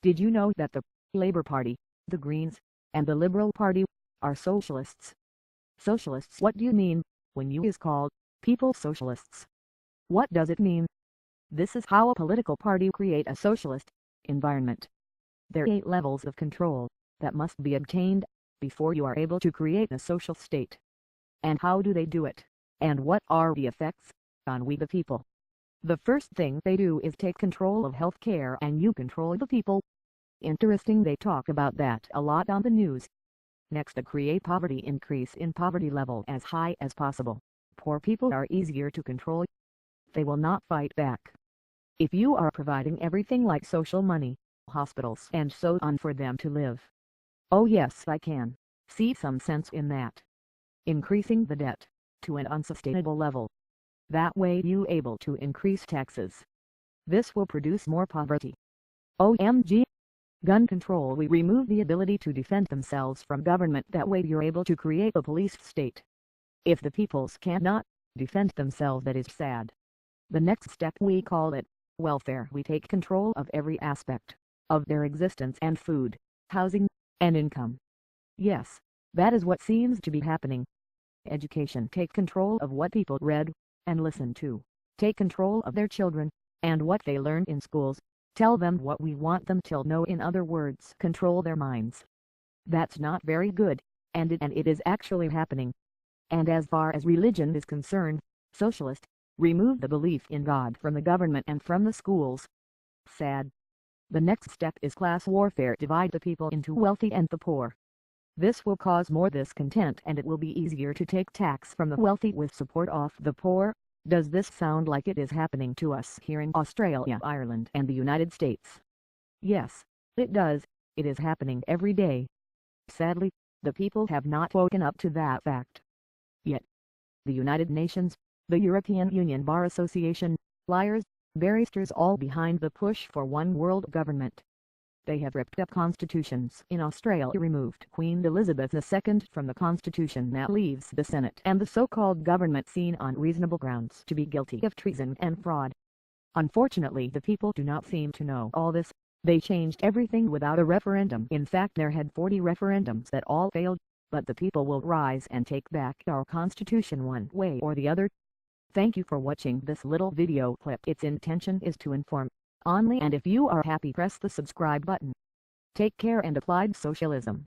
Did you know that the Labour Party, the Greens, and the Liberal Party are socialists? Socialists. What do you mean when you is called People Socialists? What does it mean? This is how a political party create a socialist environment. There are 8 levels of control that must be obtained before you are able to create a social state. And how do they do it? And what are the effects on we the people? The first thing they do is take control of health care, and you control the people. Interesting, they talk about that a lot on the news. Next, to create poverty, increase in poverty level as high as possible. Poor people are easier to control. They will not fight back. If you are providing everything like social money, hospitals and so on for them to live. Oh yes, I can see some sense in that. Increasing the debt to an unsustainable level. That way you able to increase taxes. This will produce more poverty. OMG. Gun control. We remove the ability to defend themselves from government. That way you're able to create a police state. If the peoples cannot defend themselves, that is sad. The next step, we call it welfare. We take control of every aspect of their existence and food, housing, and income. Yes, that is what seems to be happening. Education. Take control of what people read and listen to. Take control of their children and what they learn in schools. Tell them what we want them to know. In other words, control their minds. That's not very good, and it is actually happening. And as far as religion is concerned, socialist, remove the belief in God from the government and from the schools. Sad. The next step is class warfare. Divide the people into wealthy and the poor. This will cause more discontent, and it will be easier to take tax from the wealthy with support off the poor. Does this sound like it is happening to us here in Australia, Ireland, and the United States? Yes, it does. It is happening every day. Sadly, the people have not woken up to that fact yet. The United Nations, the European Union, Bar Association, liars, barristers, all behind the push for one world government. They have ripped up constitutions. In Australia, removed Queen Elizabeth II from the constitution. That leaves the Senate and the so-called government seen on reasonable grounds to be guilty of treason and fraud. Unfortunately, the people do not seem to know all this. They changed everything without a referendum. In fact, there had 40 referendums that all failed, but the people will rise and take back our constitution one way or the other. Thank you for watching this little video clip. Its intention is to inform only, and if you are happy, press the subscribe button. Take care, and applied socialism.